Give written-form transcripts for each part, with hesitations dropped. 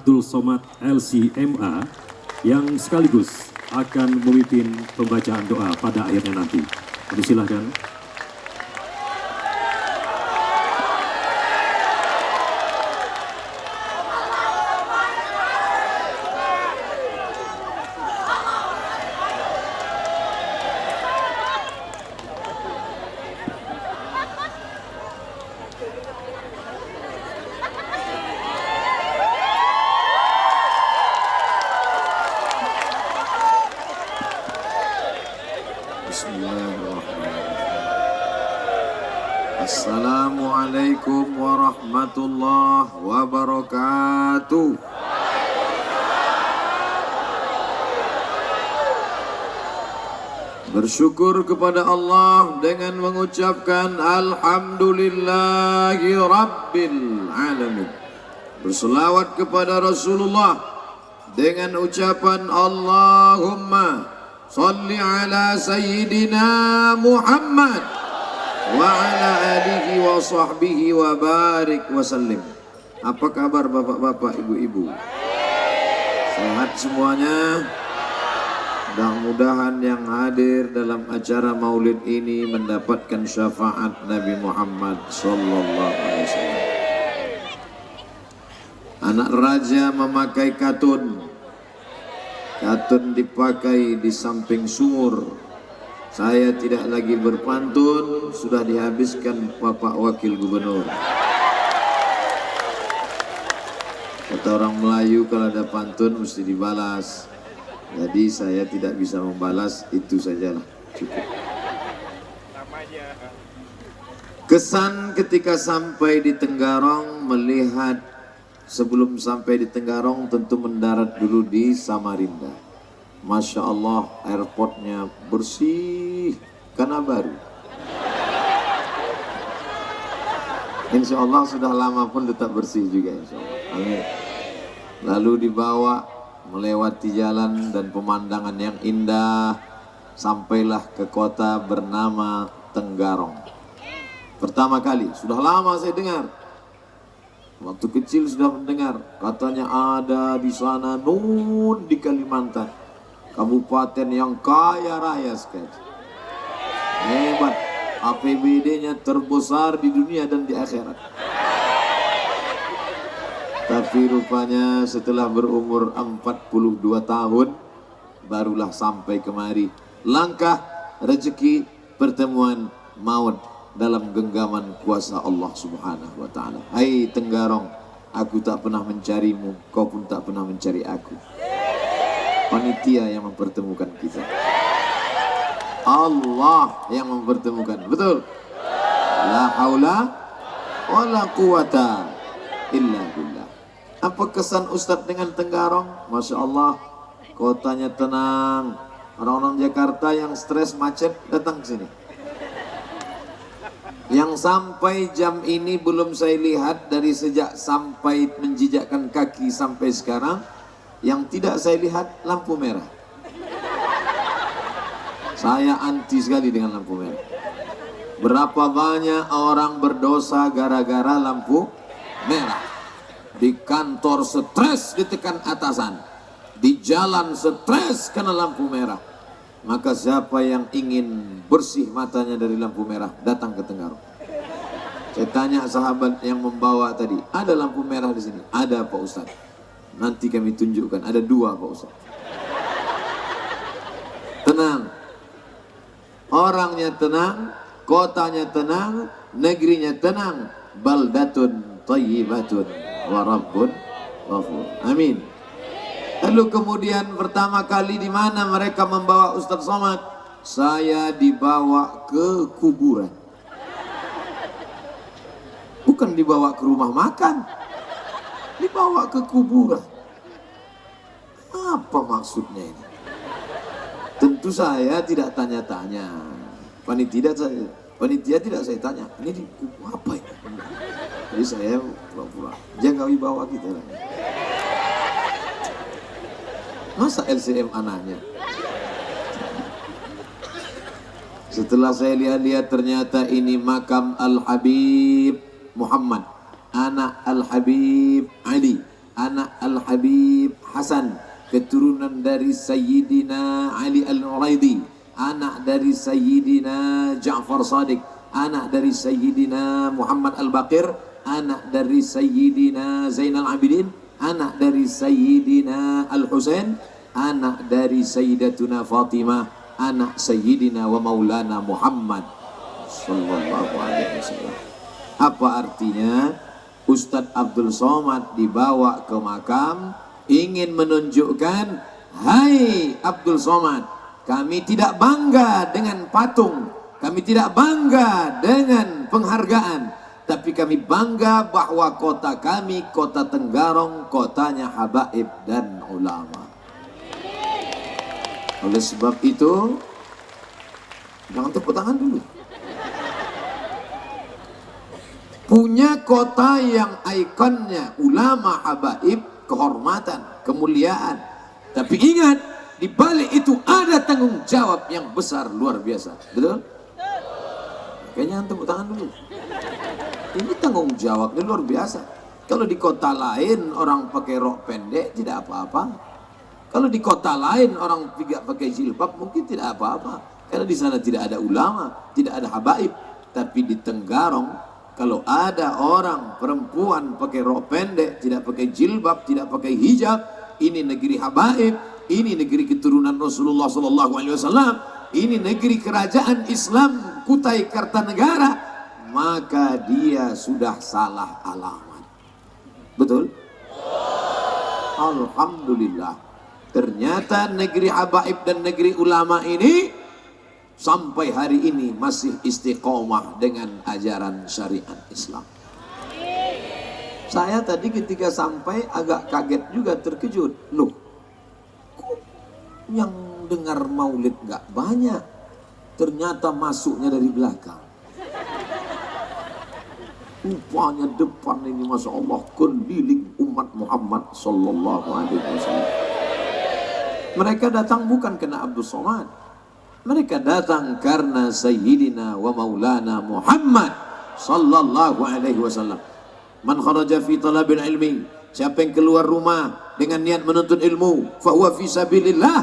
Abdul Somad LCMA yang sekaligus akan memimpin pembacaan doa pada akhirnya nanti. Kami silahkan. Assalamualaikum warahmatullahi wabarakatuh. Bersyukur kepada Allah dengan mengucapkan Alhamdulillahi Rabbil Alamin. Berselawat kepada Rasulullah dengan ucapan Allahumma salli ala Sayyidina Muhammad wa ala alihi wa sahbihi wa barik wa sallim. Apa kabar bapak-bapak, ibu-ibu? Sehat semuanya? Mudah-mudahan yang hadir dalam acara maulid ini mendapatkan syafaat Nabi Muhammad sallallahu alaihi wasallam. Anak raja memakai katun. Katun dipakai di samping sumur. Saya tidak lagi berpantun, sudah dihabiskan Bapak Wakil Gubernur. Kata orang Melayu, kalau ada pantun mesti dibalas. Jadi saya tidak bisa membalas, itu sajalah, cukup. Kesan ketika sampai di Tenggarong, melihat sebelum sampai di Tenggarong tentu mendarat dulu di Samarinda. Masya Allah, airportnya bersih karena baru. Insya Allah sudah lama pun tetap bersih juga, insya Allah. Amin. Lalu dibawa melewati jalan dan pemandangan yang indah, sampailah ke kota bernama Tenggarong. Pertama kali, sudah lama saya dengar. Waktu kecil sudah mendengar, katanya ada di sana nun di Kalimantan. Kabupaten yang kaya raya sekali. Hebat. APBD-nya terbesar di dunia dan di akhirat. Tapi rupanya setelah berumur 42 tahun, barulah sampai kemari. Langkah, rezeki, pertemuan, maut dalam genggaman kuasa Allah Subhanahu wa ta'ala. Hai Tenggarong, aku tak pernah mencarimu, kau pun tak pernah mencari aku. Panitia yang mempertemukan kita, Allah yang mempertemukan, betul? La haula wa la quwata illa billah. Apa kesan Ustadz dengan Tenggarong? Masya Allah, kotanya tenang. Orang-orang Jakarta yang stres macet datang ke sini. Yang sampai jam ini belum saya lihat, dari sejak sampai menjijakkan kaki sampai sekarang, yang tidak saya lihat lampu merah. Saya anti sekali dengan lampu merah. Berapa banyak orang berdosa gara-gara lampu merah. Di kantor stres ditekan atasan, di jalan stres karena lampu merah. Maka siapa yang ingin bersih matanya dari lampu merah, datang ke Tenggarong. Saya tanya sahabat yang membawa tadi, ada lampu merah di sini? Ada Pak Ustadz. Nanti kami tunjukkan, ada 2 Pak Ustaz. Tenang, orangnya tenang, kotanya tenang, negerinya tenang. Baldatun thayyibatun wa rabbun ghafur. Amin. Lalu kemudian pertama kali di mana mereka membawa Ustaz Somad? Saya dibawa ke kuburan. Bukan dibawa ke rumah makan, dibawa ke kuburan. Apa maksudnya ini? Tentu saya tidak tanya-tanya. Panitia tidak saya tanya. Ini di kubur apa ini? Jadi saya pura-pura jaga wibawa kita. Masa LCM anaknya? Setelah saya lihat-lihat, ternyata ini makam Al-Habib Muhammad, anak Al-Habib Ali, anak Al-Habib Hasan, keturunan dari Sayyidina Ali Al-Uraidi, anak dari Sayyidina Ja'far Shadiq, anak dari Sayyidina Muhammad Al-Baqir, anak dari Sayyidina Zainal Abidin, anak dari Sayyidina Al-Husain, anak dari Sayyidatuna Fatimah, anak Sayyidina wa Maulana Muhammad sallallahu alaihi wasallam. Apa artinya? Ustadz Abdul Somad dibawa ke makam ingin menunjukkan, hai Abdul Somad, kami tidak bangga dengan patung, kami tidak bangga dengan penghargaan, tapi kami bangga bahwa kota kami, kota Tenggarong, kotanya habaib dan ulama. Oleh sebab itu, jangan tepuk tangan dulu. Punya kota yang ikonnya ulama habaib, kehormatan, kemuliaan. Tapi ingat, di balik itu ada tanggung jawab yang besar, luar biasa. Betul? Kayaknya tepuk tangan dulu. Ini tanggung jawabnya luar biasa. Kalau di kota lain orang pakai rok pendek tidak apa-apa. Kalau di kota lain orang tidak pakai jilbab mungkin tidak apa-apa. Karena di sana tidak ada ulama, tidak ada habaib. Tapi di Tenggarong, kalau ada orang perempuan pakai rok pendek, tidak pakai jilbab, tidak pakai hijab, ini negeri habaib, ini negeri keturunan Rasulullah SAW, ini negeri kerajaan Islam Kutai Kartanegara, maka dia sudah salah alamat. Betul? Alhamdulillah. Ternyata negeri habaib dan negeri ulama ini sampai hari ini masih istiqomah dengan ajaran syariat Islam. Saya tadi ketika sampai agak kaget juga, terkejut. Loh, kok yang dengar maulid gak banyak? Ternyata masuknya dari belakang. Rupanya depan ini Masya Allah keliling umat Muhammad Sallallahu Alaihi Wasallam. Mereka datang bukan kena Abdul Somad. Mereka datang karena Sayyidina wa Maulana Muhammad Sallallahu Alaihi Wasallam. Man kharaja fi talabil ilmi, siapa yang keluar rumah dengan niat menuntut ilmu, fahuwa fi sabilillah,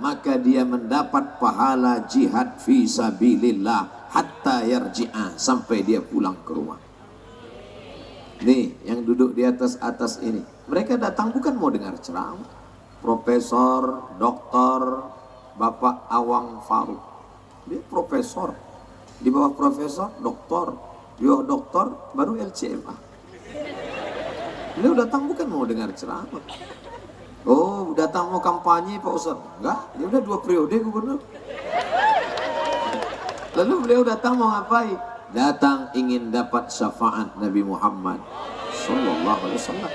maka dia mendapat pahala jihad fi sabilillah hatta yarji'a, sampai dia pulang ke rumah. Nih yang duduk di atas ini, mereka datang bukan mau dengar ceramah. Profesor, doktor, Bapak Awang Faruk, dia profesor, di bawah profesor, doktor, di bawah doktor, baru LCMA. Beliau datang bukan mau dengar ceramah. Oh, datang mau kampanye Pak Ustaz? Enggak, dia udah 2 periode gubernur. Lalu beliau datang mau ngapain? Datang ingin dapat syafaat Nabi Muhammad Sallallahu Alaihi Wasallam.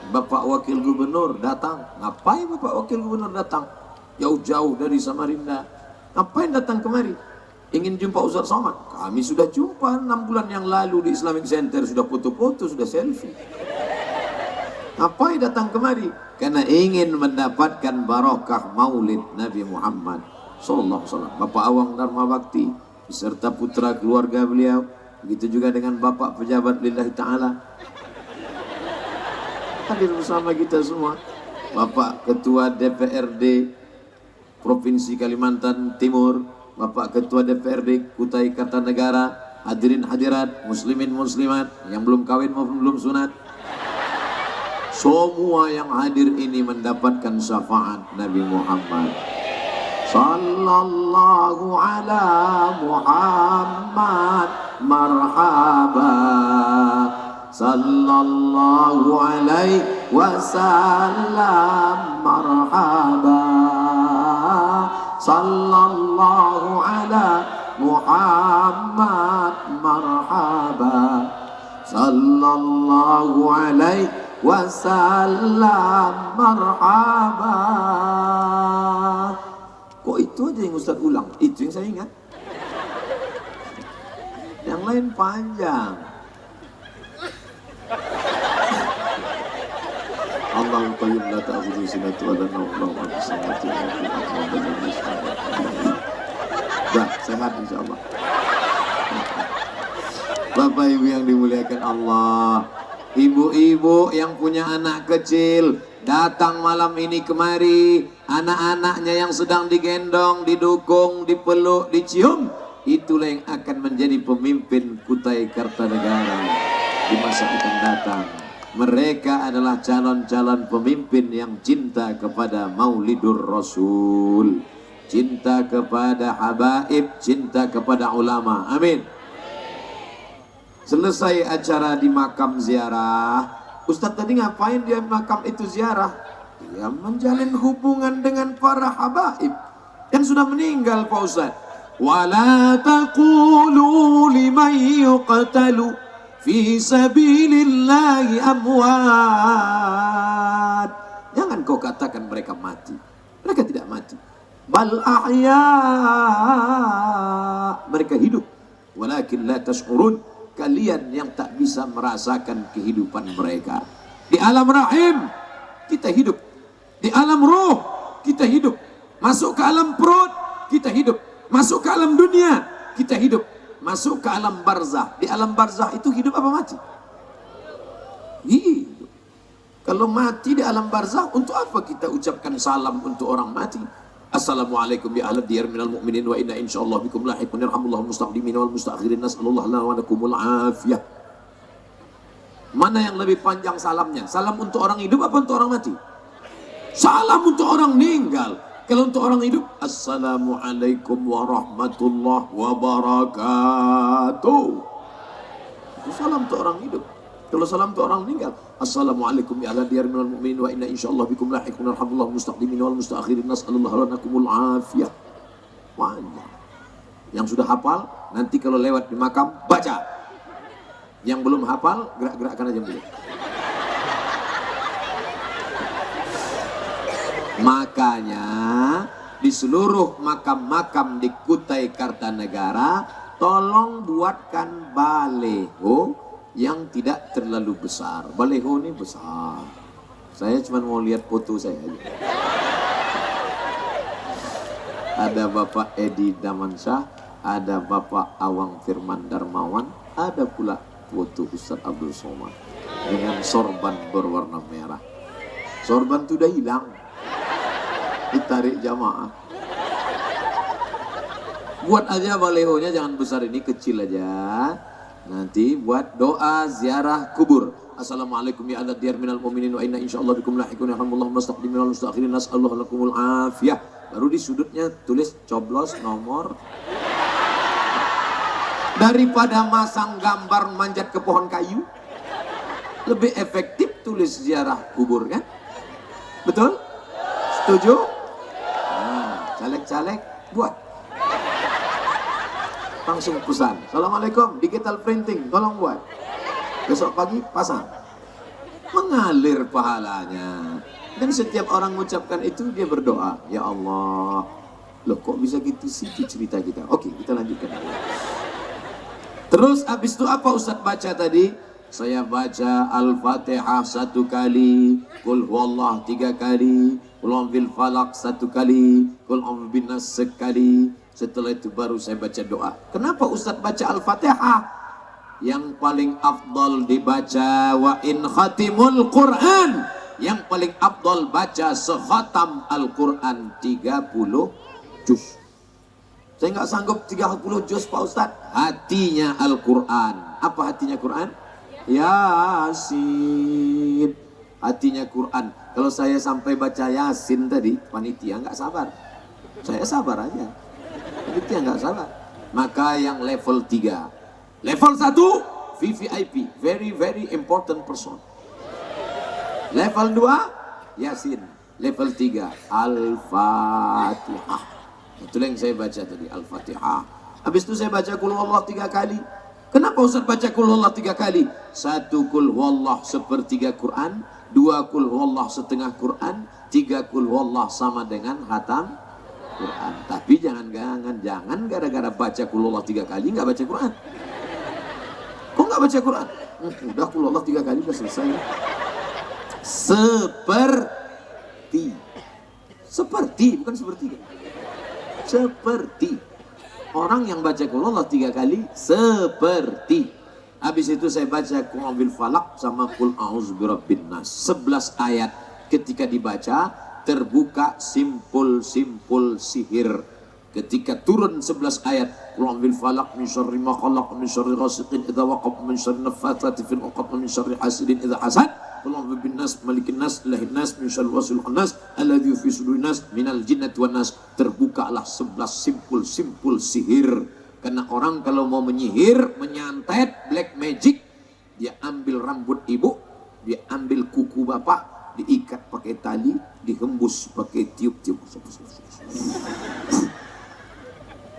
Bapak Wakil Gubernur datang, ngapain Bapak Wakil Gubernur datang? Jauh-jauh dari Samarinda. Ngapain datang kemari? Ingin jumpa Ustaz Somad? Kami sudah jumpa 6 bulan yang lalu di Islamic Center, sudah foto-foto, sudah selfie. Ngapain datang kemari? Karena ingin mendapatkan barokah maulid Nabi Muhammad Sallallahu Alaihi Wasallam. Bapak Awang Dharma Bakti beserta putra keluarga beliau, begitu juga dengan Bapak pejabat lillahi ta'ala hadir bersama kita semua. Bapak Ketua DPRD Provinsi Kalimantan Timur, Bapak Ketua DPRD Kutai Kartanegara, hadirin hadirat, muslimin muslimat yang belum kawin maupun belum sunat, semua yang hadir ini mendapatkan syafaat Nabi Muhammad Sallallahu ala Muhammad marhaba, Sallallahu alaihi wasallam marhaba, Sallallahu ala Muhammad marhaba, Sallallahu alaihi wasallam marhaba. Kok itu aja yang Ustaz ulang? Itu yang saya ingat. Yang lain panjang. Allahu qayyum la ta'khudhuhu sinatun wa la nawm, lahu ma fis samawati wa ma fil ardi. Dah, sehat insyaallah. Bapak Ibu yang dimuliakan Allah, Ibu-ibu yang punya anak kecil datang malam ini kemari. Anak-anaknya yang sedang digendong, didukung, dipeluk, dicium, itulah yang akan menjadi pemimpin Kutai Kartanegara di masa akan datang. Mereka adalah calon-calon pemimpin yang cinta kepada Maulidur Rasul, cinta kepada habaib, cinta kepada ulama. Amin. Selesai acara di makam ziarah, Ustadz tadi ngapain dia makam itu ziarah? Dia menjalin hubungan dengan para habaib yang sudah meninggal, Pak Ustadz. Wala taqulu liman yuqtalu fi sabilillahi amwat. Jangan kau katakan mereka mati. Mereka tidak mati. Bal ahya. Mereka hidup. Walakin la tash'urun. Kalian yang tak bisa merasakan kehidupan mereka. Di alam rahim kita hidup, di alam roh kita hidup, masuk ke alam perut kita hidup, masuk ke alam dunia kita hidup, masuk ke alam barzah. Di alam barzah itu hidup apa mati? Hidup. Kalau mati di alam barzah, untuk apa kita ucapkan salam untuk orang mati? Assalamualaikum ya ahla diyar minal mu'minin wa inna insyaallah bikum lahiqun yarhamullahu mustaqdimin wal mustakhirin nas'alullah lana wa lakumul afiyah. Mana yang lebih panjang salamnya? Salam untuk orang hidup apa untuk orang mati? Salam untuk orang meninggal. Kalau untuk orang hidup, Assalamualaikum warahmatullahi wabarakatuh. Itu salam untuk orang hidup. Kalau salam untuk orang meninggal, Assalamualaikum ya ahla diyar minal mu'minin wa inna insyaallah bikum lahiqun yarhamullahu mustaqdimin wal mustakhirin nas'alullah lana lakumul afiyah. Banyak. Yang sudah hafal, nanti kalau lewat di makam, baca. Yang belum hafal, gerak-gerakkan aja dulu. Makanya di seluruh makam-makam di Kutai Kartanegara, tolong buatkan baleho yang tidak terlalu besar. Baleho ini besar. Saya cuma mau lihat foto saya aja. Ada Bapak Edi Damansyah, ada Bapak Awang Firman Darmawan, ada pula foto Ustaz Abdul Somad dengan sorban berwarna merah. Sorban itu udah hilang, ditarik jamaah. Buat aja balehonya, jangan besar, ini kecil aja. Nanti buat doa ziarah kubur. Assalamualaikum ya ahla diyar minal mu'minin wa inna insyaallah bikum lahiqun yarhamullahu mustaqdimin wal mustakhirin nas'alullah lakumul afiyah. Baru di sudutnya tulis coblos nomor. Daripada masang gambar manjat ke pohon kayu, lebih efektif tulis ziarah kubur, kan? Betul? Setuju? Nah, caleg-caleg buat. Langsung pesan, Assalamualaikum, digital printing, tolong buat. Besok pagi pasang. Mengalir pahalanya. Dan setiap orang mengucapkan itu, dia berdoa, ya Allah. Loh, kok bisa gitu sih cerita kita? Oke, kita lanjutkan. Terus habis itu apa Ustaz baca tadi? Saya baca Al-Fatihah 1 kali, Qul huwallah 3 kali, Qul a'udzu falaq 1 kali, Qul a'udzu binnas sekali. Setelah itu baru saya baca doa. Kenapa Ustaz baca Al-Fatihah? Yang paling afdal dibaca wa in khatimul Quran. Yang paling afdal baca sekhatam Al-Quran 30 juz. Saya nggak sanggup 30 juz Pak Ustaz. Hatinya Al-Quran. Apa hatinya Quran? Yasin. Hatinya Quran. Kalau saya sampai baca Yasin tadi, panitia nggak sabar. Saya sabar aja. Itu yang nggak salah. Maka yang level 3, level 1 VVIP, very very important person. Level 2 Yasin. Level 3 Al-Fatihah. Itulah yang saya baca tadi, Al-Fatihah. Habis itu saya baca Qul huwallah 3 kali. Kenapa Ustaz baca Qul huwallah 3 kali? 1 Qul huwallah sepertiga Quran, 2 Qul huwallah setengah Quran, 3 Qul huwallah sama dengan khatam Quran. Tapi jangan gara-gara baca Qul huwallah 3 kali nggak baca Quran. Kok nggak baca Quran? Udah Qul huwallah 3 kali udah selesai. Seperti bukan sepertiga. Seperti orang yang baca Qul huwallah 3 kali seperti. Habis itu saya baca Qul a'udzu falaq sama Qul a'udzu birabbin nas. 11 ayat ketika dibaca terbuka simpul-simpul sihir. Ketika turun 11 ayat, Qul a'udzu falaq min syarri ma khalaq min syarri ghasiqin idza waqab min syarri naffatsati fil 'uqad min syarri hasidin idza hasad. Qul a'udzu bin nas malikin nas ilahin nas min syarri wasil khannas alladzi fi sudurin nas minal jinnati wan nas. Terbukalah 11 simpul-simpul sihir. Karena orang kalau mau menyihir, menyantet, black magic, dia ambil rambut ibu, dia ambil kuku bapak, diikat pakai tali, dihembus pakai tiup-tiup.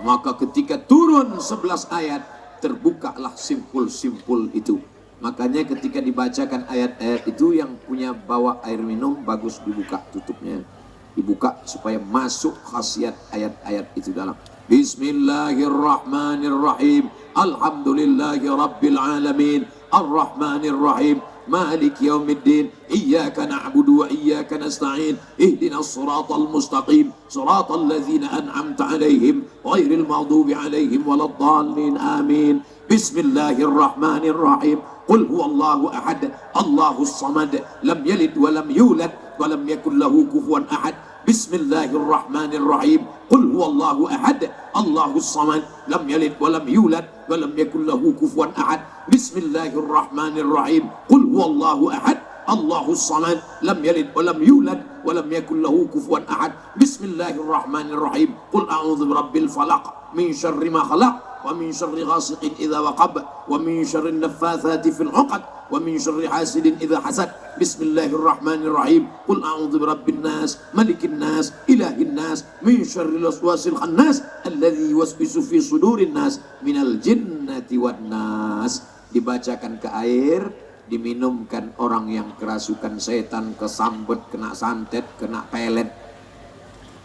Maka ketika turun 11 ayat, terbukalah simpul-simpul itu. Makanya ketika dibacakan ayat-ayat itu, yang punya bawa air minum, bagus dibuka tutupnya. Dibuka supaya masuk khasiat ayat-ayat itu dalam. Bismillahirrahmanirrahim. Alhamdulillahi rabbil alamin. Ar-Rahmanir-Rahim. Malik yaumiddin. Iyyaka na'budu wa iyyaka nasta'in. Ihdinas siratal mustaqim. Siratal ladzina an'amta 'alaihim ghairil maghdubi 'alaihim waladdallin. Amin. Bismillahirrahmanirrahim. Qul huwallahu ahad. Allahus samad. Lam yalid wa lam yulad wa lam yakul lahu kufuwan ahad. Bismillahirrahmanirrahim. Qul huwallahu ahad. Allahus samad. Lam yalid wa lam yulad wa lam yakul lahu kufuwan ahad. Bismillahirrahmanirrahim. Qul huwallahu ahad. Allahus samad. Lam yalid wa lam yulad wa lam yakul lahu kufuwan ahad. Bismillahirrahmanirrahim. Qul a'udzu birabbil falaq min syarri ma khalaq wa min syarri ghasiqin idza waqab wa min syarri naffatsati fil 'uqad wa min syarri hasidin idza hasad. Bismillahirrahmanirrahim. Qul a'udzu birabbin nas malikin nas ilahin nas min syarril waswasil khannas alladzi yuwaswisu fi sudurin nas minal jinnati wan nas. Dibacakan ke air, diminumkan orang yang kerasukan setan, kesambet, kena santet, kena pelet.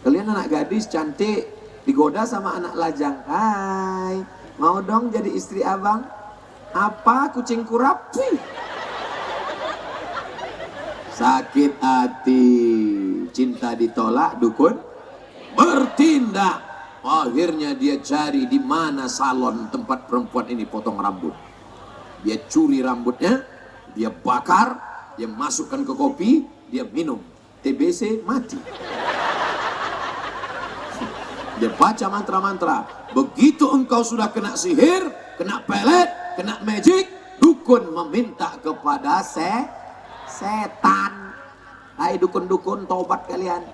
Kalian anak gadis cantik digoda sama anak lajang. Hai, mau dong jadi istri abang? Apa, kucing kurap? Sakit hati, cinta ditolak, dukun bertindak. Akhirnya dia cari di mana salon tempat perempuan ini potong rambut. Dia curi rambutnya, dia bakar, dia masukkan ke kopi, dia minum. TBC mati. Dia baca mantra-mantra. Begitu engkau sudah kena sihir, kena pelet, kena magic, dukun meminta kepada setan. Hai dukun-dukun, taubat kalian.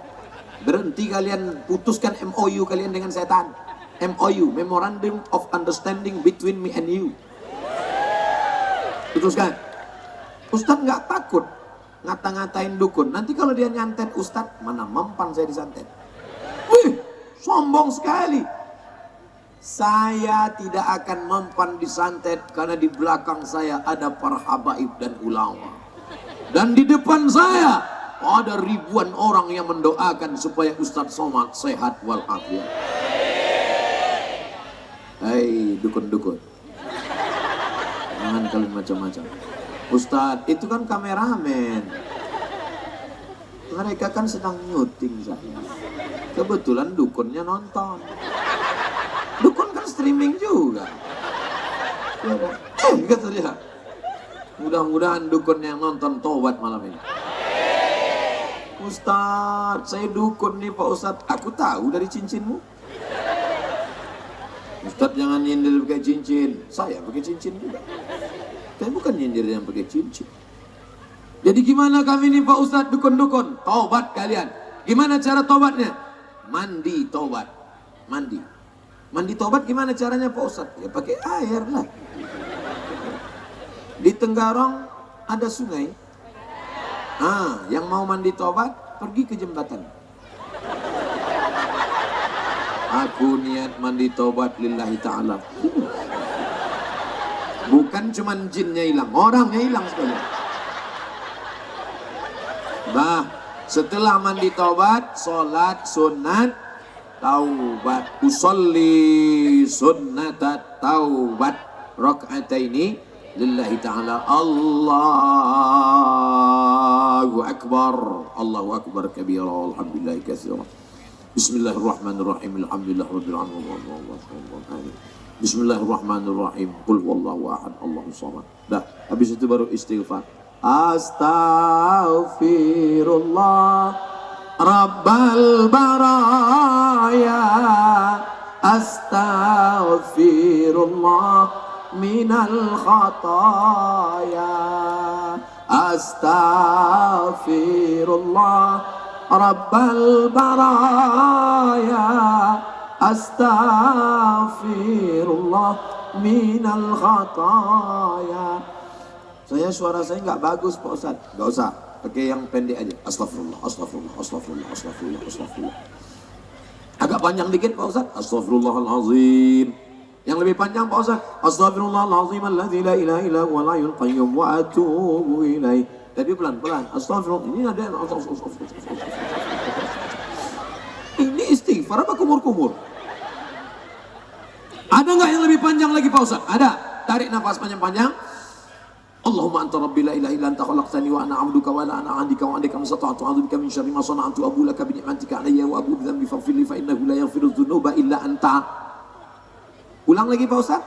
Berhenti kalian, putuskan MOU kalian dengan setan. MOU, Memorandum of Understanding between me and you. Putuskan. Ustadz nggak takut ngata-ngatain dukun. Nanti kalau dia nyantet Ustadz, mana mempan saya disantet. Wih, sombong sekali. Saya tidak akan mempan disantet karena di belakang saya ada para habaib dan ulama. Dan di depan saya ada ribuan orang yang mendoakan supaya Ustadz Somad sehat walafiat. Hei dukun-dukun, jangan kalian macam-macam. Ustadz itu kan kameramen, mereka kan sedang nyuting saya. Kebetulan dukunnya nonton. Dukun kan streaming juga. Kata dia, mudah-mudahan dukun yang nonton tobat malam ini. Ustadz, saya dukun nih Pak Ustadz. Aku tahu dari cincinmu. Ustadz jangan nyindir pakai cincin. Saya pakai cincin juga. Saya bukan nyindir yang pakai cincin. Jadi gimana kami nih Pak Ustadz dukun-dukun? Tobat kalian. Gimana cara tobatnya? Mandi tobat. Mandi tobat gimana caranya Pak Ustadz? Ya pakai air lah. Di Tenggarong ada sungai. Yang mau mandi tobat pergi ke jembatan. Aku niat mandi tobat lillahi ta'ala. Bukan cuman jinnya hilang, orangnya hilang sekali. Bah, setelah mandi tobat, sholat sunat taubat. Usolli sunnatat taubat raka'ataini lillahi ta'ala. Allahu akbar. Allahu akbar kabira. Alhamdulillah katsira. Bismillahirrahmanirrahim. Alhamdulillah rabbil alamin. Bismillahirrahmanirrahim. Qul huwallahu ahad, Allahus samad. Dah, habis itu baru istighfar. Astaghfirullah Rabbal baraya, astaghfirullah minal khataya, astaghfirullah Rabbal baraya, astaghfirullah minal khataya. Suara saya nggak bagus Pak Ustadz, nggak usah, pakai yang pendek aja. Astagfirullah, astagfirullah, astagfirullah, astagfirullah, astagfirullah. Agak panjang dikit Pak Ustadz, astagfirullahalazim. Yang lebih panjang Pak Ustadz, astagfirullahalazim alladzi la ilaha illa huwal hayyul qayyum wa atubu ilaih. Tapi pelan-pelan, astagfirullah. Ini ada yang ini istighfar apa kumur-kumur? Ada nggak yang lebih panjang lagi Pak Ustadz? Ada. Tarik nafas panjang-panjang. Allahumma anta rabbi la ilaha illa anta khalaqtani wa ana 'abduka wa la ana 'abdika wa 'alaika masata'tu a'udzu bika min syarri ma sana'tu abu laka bi ni'matika 'alayya wa abu bi dhanbi faghfir li fa innahu la yaghfiru dzunuba illa anta. Ulang lagi Pak Ustaz.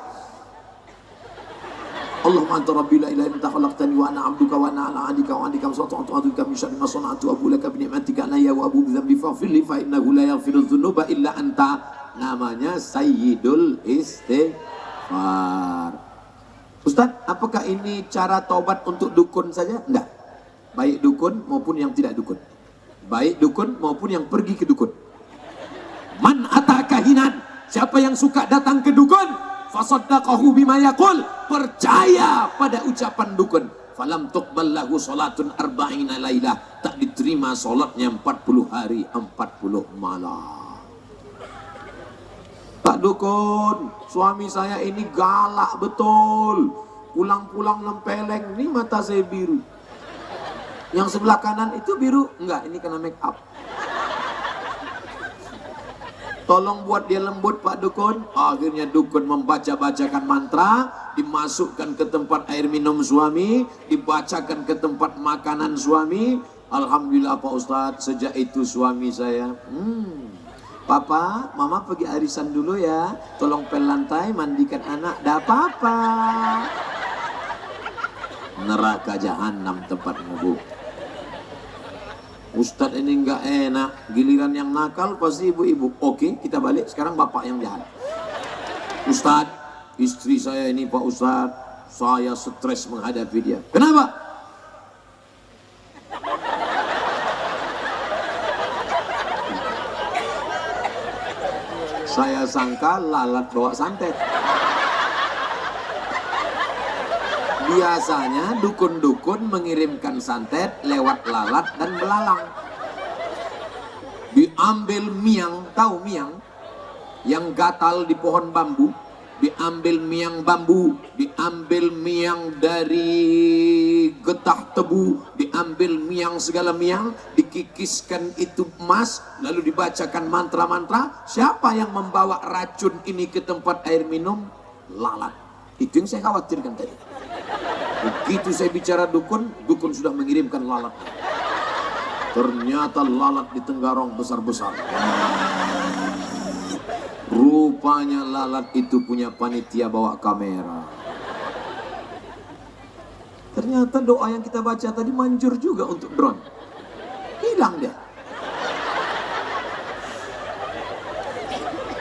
Allahumma anta rabbi la ilaha illa anta khalaqtani wa ana 'abduka wa ana 'abdika wa 'alaika masata'tu a'udzu bika min syarri ma sana'tu abu laka bi ni'matika 'alayya wa abu bi dhanbi faghfir li fa innahu la yaghfiru dzunuba illa anta. Namanya Sayyidul Istighfar. Ustaz, apakah ini cara taubat untuk dukun saja? Enggak. Baik dukun maupun yang tidak dukun. Baik dukun maupun yang pergi ke dukun. Man ata kahinan, siapa yang suka datang ke dukun, fasaddaqahu bima yaqul, percaya pada ucapan dukun. Falam tuqbal lahu salatun arba'ina lailah, tak diterima salatnya 40 hari 40 malam. Pak dukun, suami saya ini galak betul. Pulang-pulang nempeleng, ini mata saya biru. Yang sebelah kanan itu biru? Enggak, ini kena make up. Tolong buat dia lembut Pak dukun. Akhirnya dukun membaca-bacakan mantra, dimasukkan ke tempat air minum suami, dibacakan ke tempat makanan suami. Alhamdulillah Pak Ustadz, sejak itu suami saya Papa, Mama pergi arisan dulu ya. Tolong pel lantai, mandikan anak. Dah apa-apa. Neraka jahanam tempat ngubur. Ustadz ini enggak enak. Giliran yang nakal pasti ibu-ibu. Oke, kita balik. Sekarang bapak yang jahat. Ustadz, istri saya ini Pak Ustadz, saya stres menghadapi dia. Kenapa? Saya sangka lalat bawa santet. Biasanya dukun-dukun mengirimkan santet lewat lalat dan belalang. Diambil miang, tahu miang? Yang gatal di pohon bambu. Diambil miang bambu, diambil miang dari getah tebu, diambil miang segala miang, dikikiskan itu emas, lalu dibacakan mantra-mantra. Siapa yang membawa racun ini ke tempat air minum? Lalat. Itu yang saya khawatirkan tadi. Begitu saya bicara dukun, dukun sudah mengirimkan lalat. Ternyata lalat di Tenggarong besar-besar. Rupanya lalat itu punya panitia bawa kamera. Ternyata doa yang kita baca tadi manjur juga untuk drone. Hilang dia.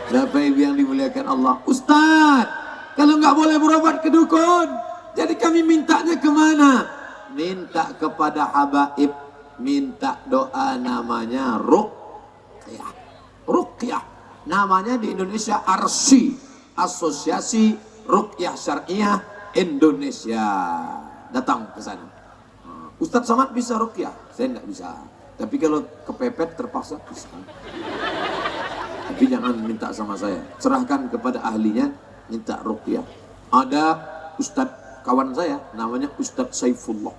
Bapak Ibu yang dimuliakan Allah. Ustaz, kalau nggak boleh berobat ke dukun, jadi kami mintanya kemana? Minta kepada habaib. Minta doa namanya ruqyah. Ruqyah. Namanya di Indonesia ARSY, Asosiasi Ruqyah Syariah Indonesia. Datang ke sana. Ustadz Somad bisa ruqyah? Saya nggak bisa. Tapi kalau kepepet terpaksa bisa. Tapi jangan minta sama saya. Serahkan kepada ahlinya, minta ruqyah. Ada Ustadz kawan saya, namanya Ustadz Saifullah.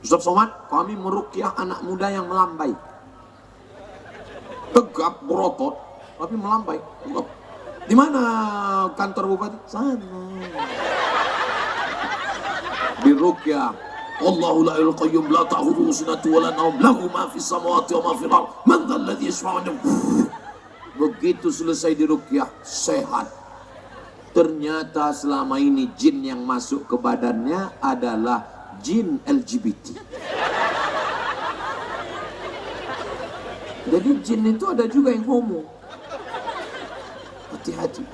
Ustadz Somad, kami meruqyah anak muda yang melambai. Tegap berotot. Tapi melambai. Di mana kantor bupati? Sana. Di ruqyah. Allahu la ilaha qayyum la ta'khudhuhu sinatun wa la nawm lahu ma fis samawati wa ma fil ardh man dhal ladzi yashfa'u 'indahu. Begitu selesai di ruqyah, sehat. Ternyata selama ini jin yang masuk ke badannya adalah jin LGBT. Jadi jin itu ada juga yang homo. Hati-hati.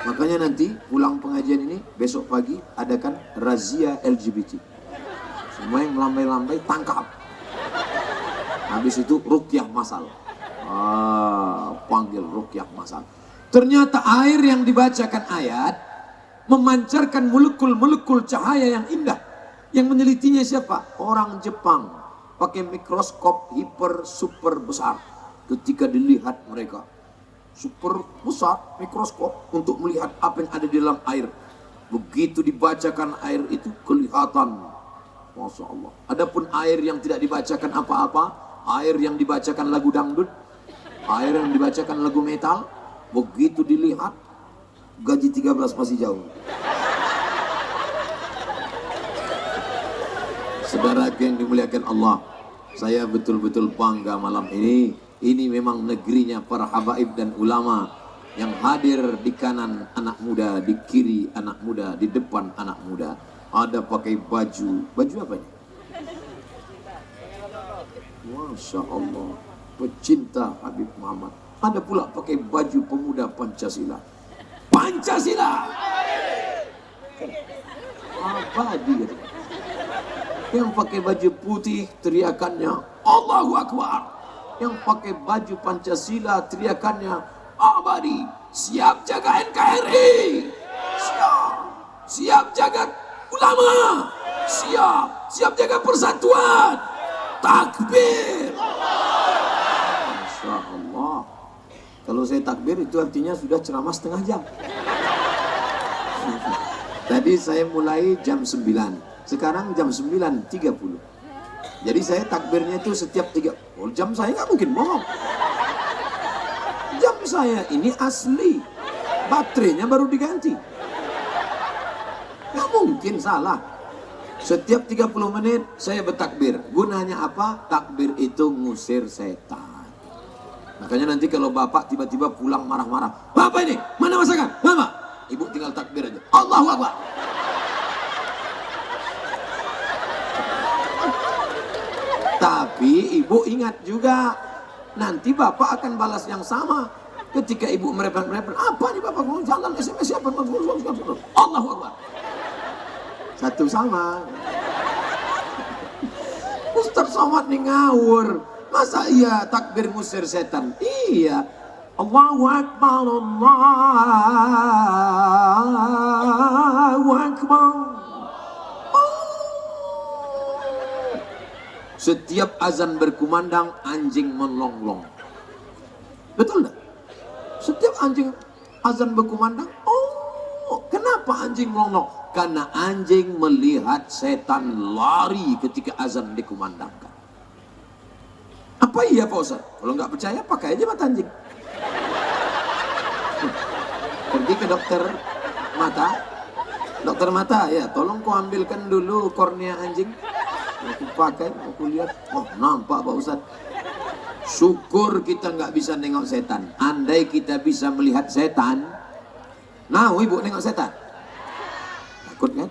Makanya nanti pulang pengajian ini besok pagi adakan razia LGBT. Semua yang melambai-lambai tangkap. Habis itu ruqyah masal. Panggil ruqyah masal. Ternyata air yang dibacakan ayat memancarkan molekul-molekul cahaya yang indah. Yang menelitinya siapa? Orang Jepang. Pakai mikroskop hiper super besar. Ketika dilihat mereka super besar mikroskop untuk melihat apa yang ada di dalam air. Begitu dibacakan air itu kelihatan, Masya Allah. Adapun air yang tidak dibacakan apa-apa, air yang dibacakan lagu dangdut, air yang dibacakan lagu metal, begitu dilihat gaji 13 masih jauh. Saudara yang dimuliakan Allah, saya betul-betul bangga malam ini. Ini memang negerinya para habaib dan ulama yang hadir di kanan anak muda, di kiri anak muda, di depan anak muda. Ada pakai baju apa ini? Masya Allah, pecinta Habib Muhammad. Ada pula pakai baju pemuda Pancasila. Pancasila! Abadi. Yang pakai baju putih teriakannya Allahu Akbar. Yang pakai baju Pancasila teriakannya abadi. Siap jaga NKRI. Siap jaga ulama. Siap jaga persatuan. Takbir. Masya Allah. Kalau saya takbir itu artinya sudah ceramah setengah jam. Tadi saya mulai jam 9. Sekarang jam 9.30. Jadi saya takbirnya itu setiap 3. Oh, jam saya nggak mungkin bohong. Jam saya ini asli. Baterainya baru diganti. Nggak mungkin salah. Setiap 30 menit saya bertakbir. Gunanya apa? Takbir itu ngusir setan. Makanya nanti kalau bapak tiba-tiba pulang marah-marah. Bapak ini, mana masakan? Bapak. Ibu tinggal takbir aja. Allahu Akbar. Tapi ibu ingat juga, nanti bapak akan balas yang sama. Ketika ibu merepet-merepet, apa nih bapak mau jalan SMS siapa? Allahu Akbar. Satu sama. Ustaz Somad nih ngawur. Masa iya takbir ngusir setan? Iya. Allahu Akbar, Allahu Akbar. Setiap azan berkumandang, anjing melonglong. Betul enggak? Setiap azan berkumandang, kenapa anjing melonglong? Karena anjing melihat setan lari ketika azan dikumandangkan. Apa iya Pak Ustaz? Kalau nggak percaya, pakai aja mata anjing. Pergi ke dokter mata. Dokter mata, ya tolong kau ambilkan dulu kornea anjing. Aku pakai, aku lihat, oh nampak Pak Ustaz. Syukur kita nggak bisa nengok setan. Andai kita bisa melihat setan, nah ibu nengok setan, takut kan?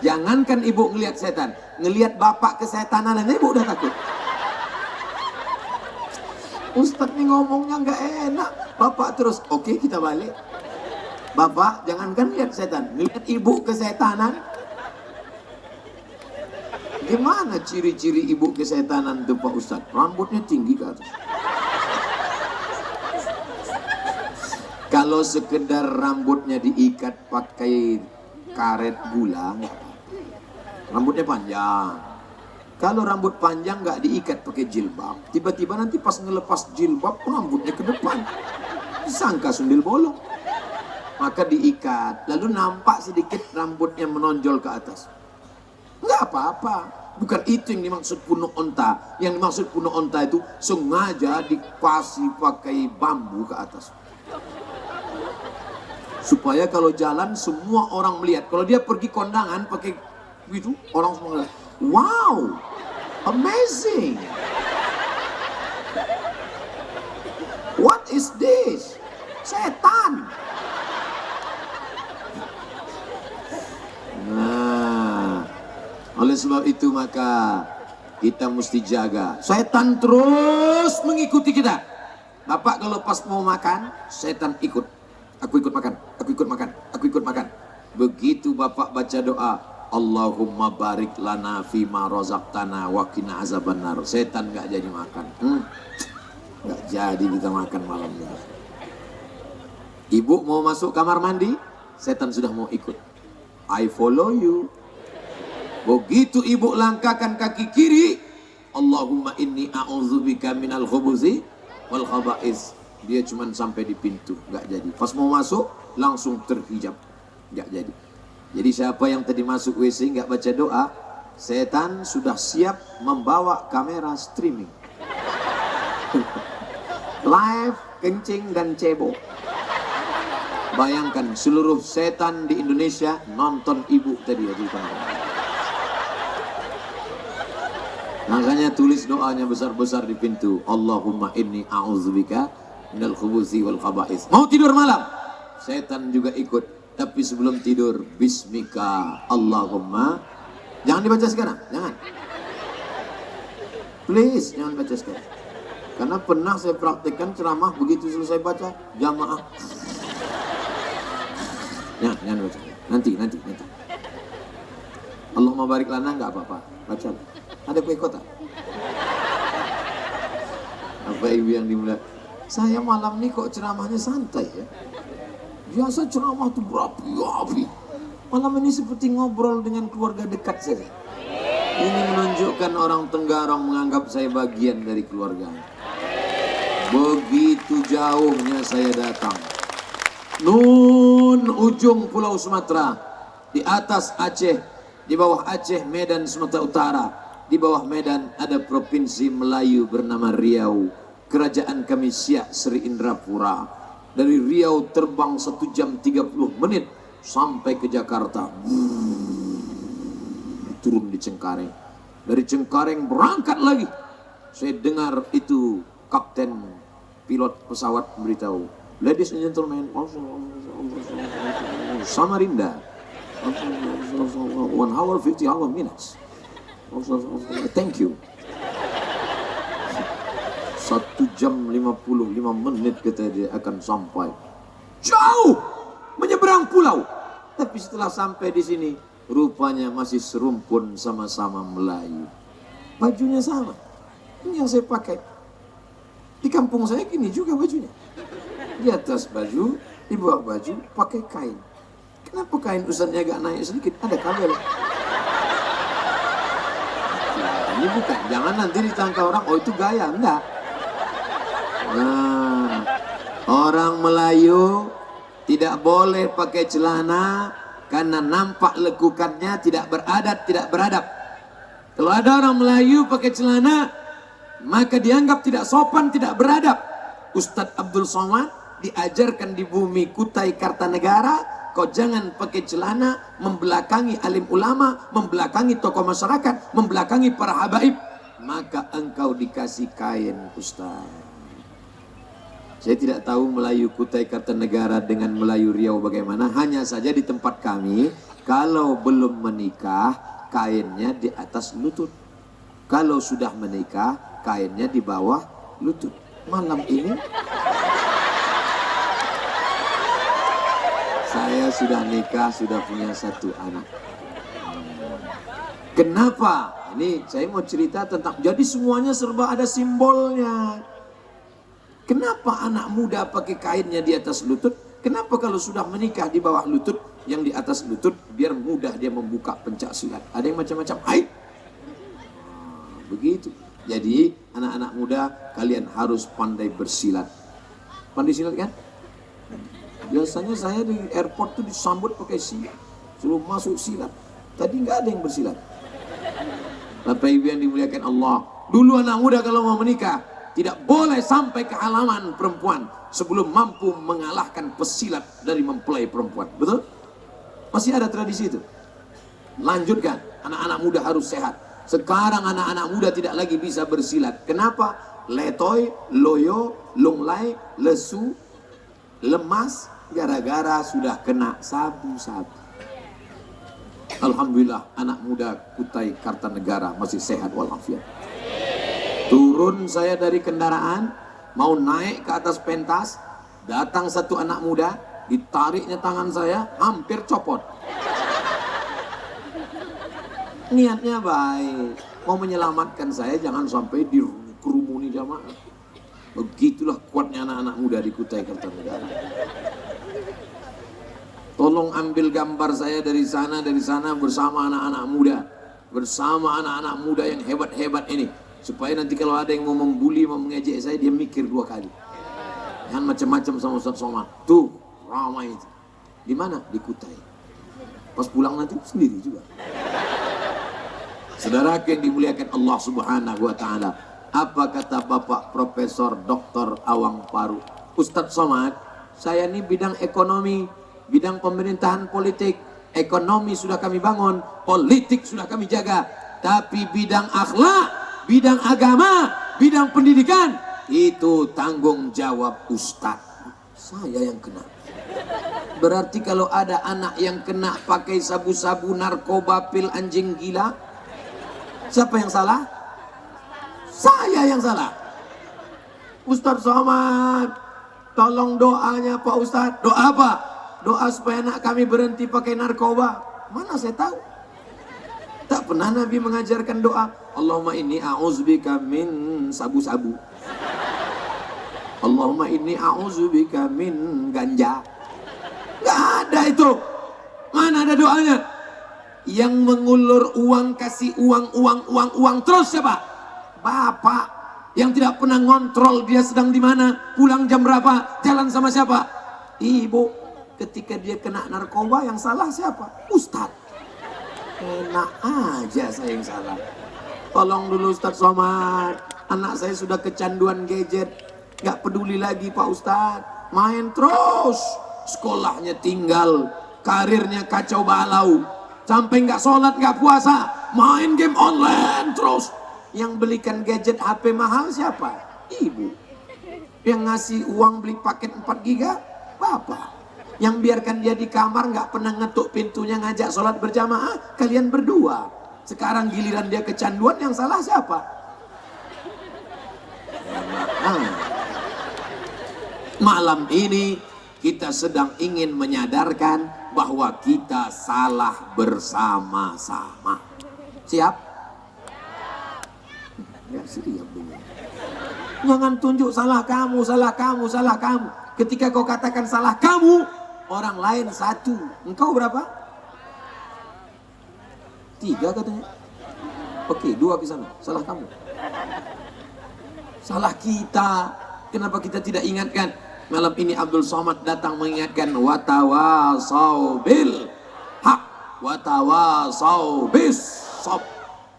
Jangankan ibu ngelihat setan, ngelihat bapak kesetanan aja ibu udah takut. Ustaz nih ngomongnya nggak enak, bapak terus, oke kita balik. Bapak jangankan lihat setan, ngelihat ibu kesetanan. Gimana ciri-ciri ibu kesetanan itu Pak Ustadz? Rambutnya tinggi ke atas. Kalau sekedar rambutnya diikat pakai karet gula, nggak apa-apa. Rambutnya panjang. Kalau rambut panjang nggak diikat pakai jilbab, tiba-tiba nanti pas ngelepas jilbab, rambutnya ke depan. Disangka sundil bolong. Maka diikat, lalu nampak sedikit rambutnya menonjol ke atas. Nggak apa-apa, bukan itu yang dimaksud punuk onta. Yang dimaksud punuk onta itu sengaja dikasih pakai bambu ke atas, supaya kalau jalan semua orang melihat. Kalau dia pergi kondangan pakai gitu, orang semua melihat, wow, amazing, what is this? Setan. Oleh sebab itu maka kita mesti jaga. Setan terus mengikuti kita. Bapak kalau pas mau makan, setan ikut. Aku ikut makan, aku ikut makan, aku ikut makan. Begitu Bapak baca doa, Allahumma barik lana fima razaqtana wa qina azabannar. Setan nggak jadi makan. Nggak jadi kita makan malam ini. Ibu mau masuk kamar mandi, setan sudah mau ikut. I follow you. Begitu ibu langkahkan kaki kiri, Allahumma inni a'udzubika minal khubuzi wal khaba'is. Dia cuma sampai di pintu, nggak jadi. Pas mau masuk, langsung terhijab, nggak jadi. Jadi siapa yang tadi masuk WC nggak baca doa, setan sudah siap membawa kamera streaming. Live, kencing dan cebok. Bayangkan seluruh setan di Indonesia nonton ibu tadi ya di kamera. Makanya tulis doanya besar-besar di pintu. Allahumma inni a'udzubika minal khubuzi wal khaba'is. Mau tidur malam, setan juga ikut. Tapi sebelum tidur, bismika Allahumma. Jangan dibaca sekarang, jangan. Please, jangan baca sekarang. Karena pernah saya praktekkan ceramah, begitu selesai baca, jamaah. Jangan baca. Nanti. Allahumma barik lana nggak apa-apa, baca. Ada kue kota. Apa ibu yang dimulai? Saya malam ini kok ceramahnya santai ya. Biasa ceramah tuh berapi-api. Malam ini seperti ngobrol dengan keluarga dekat saja. Ini menunjukkan orang Tenggarong menganggap saya bagian dari keluarga. Begitu jauhnya saya datang. Nun ujung Pulau Sumatera, di atas Aceh, di bawah Aceh Medan Sumatera Utara. Di bawah Medan ada provinsi Melayu bernama Riau. Kerajaan kami Siak Sri Indrapura. Dari Riau terbang 1 jam 30 menit sampai ke Jakarta. Turun di Cengkareng. Dari Cengkareng berangkat lagi. Saya dengar itu kapten pilot pesawat memberitahu, ladies and gentlemen, Samarinda, 1 hour 50 minutes. Thank you. 1 jam 55 menit kata dia akan sampai. Jauh menyeberang pulau. Tapi setelah sampai di sini, rupanya masih serumpun sama-sama Melayu. Bajunya sama. Ini yang saya pakai. Di kampung saya gini juga bajunya. Di atas baju, di bawah baju pakai kain. Kenapa kain usahanya agak naik sedikit? Ada kabel. Ini bukan, jangan nanti ditangkap orang, oh itu gaya, enggak. Nah, orang Melayu tidak boleh pakai celana karena nampak lekukannya, tidak beradab. Kalau ada orang Melayu pakai celana, maka dianggap tidak sopan, tidak beradab. Ustadz Abdul Somad diajarkan di bumi Kutai Kartanegara, kau jangan pakai celana membelakangi alim ulama, membelakangi tokoh masyarakat, membelakangi para habaib, maka engkau dikasih kain, Ustaz. Saya tidak tahu Melayu Kutai Kartanegara dengan Melayu Riau bagaimana. Hanya saja di tempat kami, kalau belum menikah, kainnya di atas lutut. Kalau sudah menikah, kainnya di bawah lutut. Malam ini saya sudah nikah, sudah punya 1 anak. Kenapa? Ini saya mau cerita tentang, jadi semuanya serba ada simbolnya. Kenapa anak muda pakai kainnya di atas lutut? Kenapa kalau sudah menikah di bawah lutut, yang di atas lutut biar mudah dia membuka pencak silat. Ada yang macam-macam. Begitu. Jadi anak-anak muda kalian harus pandai bersilat. Pandai silat kan? Biasanya saya di airport tuh disambut pakai silat. Suruh masuk silat. Tadi nggak ada yang bersilat. Bapak Ibu yang dimuliakan Allah. Dulu anak muda kalau mau menikah, tidak boleh sampai ke halaman perempuan sebelum mampu mengalahkan pesilat dari mempelai perempuan. Betul? Masih ada tradisi itu. Lanjutkan. Anak-anak muda harus sehat. Sekarang anak-anak muda tidak lagi bisa bersilat. Kenapa? Letoy, loyo, lunglai, lesu, lemas, gara-gara sudah kena sabu-sabu. Alhamdulillah anak muda Kutai Kartanegara masih sehat walafiat. Turun saya dari kendaraan, mau naik ke atas pentas, datang satu anak muda, ditariknya tangan saya, hampir copot. Niatnya baik, mau menyelamatkan saya, jangan sampai dikerumuni jamaah. Begitulah kuatnya anak-anak muda di Kutai Kartanegara. Tolong ambil gambar saya dari sana bersama anak-anak muda, bersama anak-anak muda yang hebat-hebat ini, supaya nanti kalau ada yang mau membuli, mau mengejek saya, dia mikir dua kali. Jangan macam-macam sama Ustaz Somad. Tuh ramai itu. Di mana? Di Kutai. Pas pulang nanti sendiri juga. Saudara yang dimuliakan Allah Subhanahu wa taala, apa kata Bapak Profesor Dr. Awang Paru? Ustaz Somad, saya ini bidang ekonomi, bidang pemerintahan politik, ekonomi sudah kami bangun, politik sudah kami jaga, tapi bidang akhlak, bidang agama, bidang pendidikan, itu tanggung jawab Ustaz. Saya yang kena. Berarti kalau ada anak yang kena pakai sabu-sabu, narkoba, pil, anjing gila, siapa yang salah? Saya yang salah. Ustaz Somad, tolong doanya Pak Ustaz. Doa apa? Doa supaya anak kami berhenti pakai narkoba. Mana saya tahu? Tak pernah Nabi mengajarkan doa. Allahumma inni a'udzubika min sabu-sabu. Allahumma inni a'udzubika min ganja. Gak ada itu. Mana ada doanya? Yang mengulur uang, kasih uang terus siapa? Bapak yang tidak pernah ngontrol dia sedang di mana, pulang jam berapa, jalan sama siapa? Ibu. Ketika dia kena narkoba, yang salah siapa? Ustaz. Enak aja saya yang salah. Tolong dulu Ustaz Somad, anak saya sudah kecanduan gadget, gak peduli lagi Pak Ustaz, main terus, sekolahnya tinggal, karirnya kacau balau, sampai gak sholat, gak puasa, main game online terus. Yang belikan gadget HP mahal siapa? Ibu. Yang ngasih uang beli paket 4 giga, Bapak. Yang biarkan dia di kamar nggak pernah ngetuk pintunya ngajak sholat berjamaah, kalian berdua. Sekarang giliran dia kecanduan, yang salah siapa? Malam ini kita sedang ingin menyadarkan bahwa kita salah bersama-sama. Siap? Ya siap dulu. Jangan tunjuk salah kamu, salah kamu, salah kamu. Ketika kau katakan salah kamu, orang lain satu, engkau berapa? 3 katanya. Oke, 2 ke sana. Salah kamu. Salah kita. Kenapa kita tidak ingatkan? Malam ini Abdul Somad datang mengingatkan, watawasau bil haq, watawasau bis sob.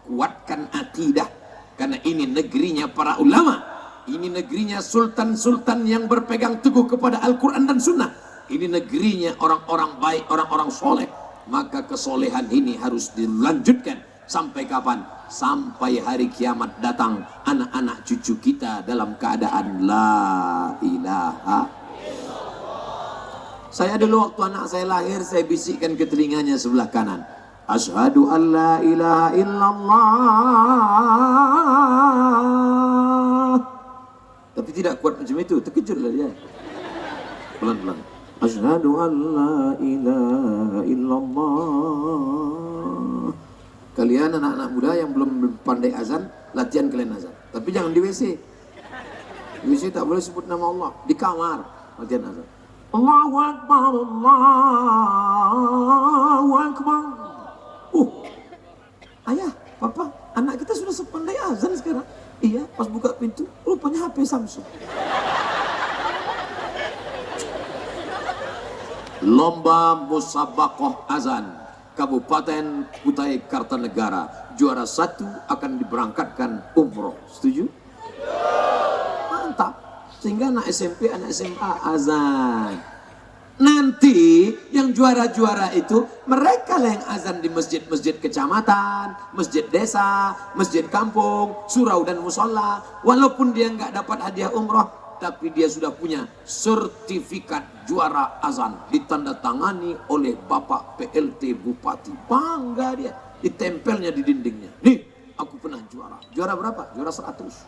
Kuatkan akidah, karena ini negerinya para ulama. Ini negerinya sultan-sultan yang berpegang teguh kepada Al-Quran dan Sunnah. Ini negerinya orang-orang baik, orang-orang soleh. Maka kesolehan ini harus dilanjutkan. Sampai kapan? Sampai hari kiamat datang, anak-anak cucu kita dalam keadaan la ilaha. Saya dulu waktu anak saya lahir, saya bisikkan ke telinganya sebelah kanan, asyhadu an la ilaha illallah. Tapi tidak kuat macam itu, terkejutlah dia. Pelan-pelan. Asyhadu an la ilaha illallah. Kalian anak-anak muda yang belum pandai azan, latihan kalian azan. Tapi jangan di WC. Di WC tak boleh sebut nama Allah. Di kamar latihan azan. Allahu Akbar, Allahu Akbar. Ayah, papa, anak kita sudah sepandai azan sekarang. Iya, pas buka pintu, rupanya HP Samsung. Lomba Musabaqah Azan Kabupaten Kutai Kartanegara, juara 1 akan diberangkatkan umroh. Setuju? Mantap. Sehingga anak SMP, anak SMA azan. Nanti yang juara-juara itu mereka lah yang azan di masjid-masjid kecamatan, masjid desa, masjid kampung, surau dan musola. Walaupun dia nggak dapat hadiah umroh, tapi dia sudah punya sertifikat juara azan ditandatangani oleh Bapak PLT Bupati. Bangga dia, ditempelnya di dindingnya. Nih, aku pernah juara. Juara berapa? Juara 100.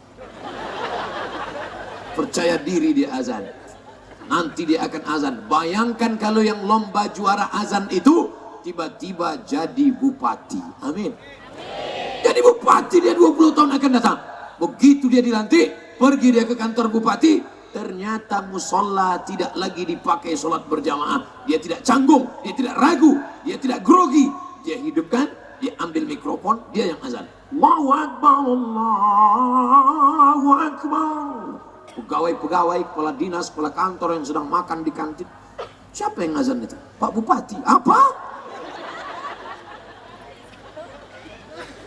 Percaya diri dia azan. Nanti dia akan azan. Bayangkan kalau yang lomba juara azan itu tiba-tiba jadi bupati. Amin. Jadi bupati dia 20 tahun akan datang. Begitu dia dilantik, pergi dia ke kantor bupati, ternyata musola tidak lagi dipakai sholat berjamaah. Dia tidak canggung, dia tidak ragu, dia tidak grogi. Dia hidupkan, dia ambil mikrofon, dia yang azan. Allahu Akbar, Allahu Akbar. Pegawai-pegawai, kepala dinas, kepala kantor yang sedang makan di kantin. Siapa yang azan itu? Pak Bupati. Apa?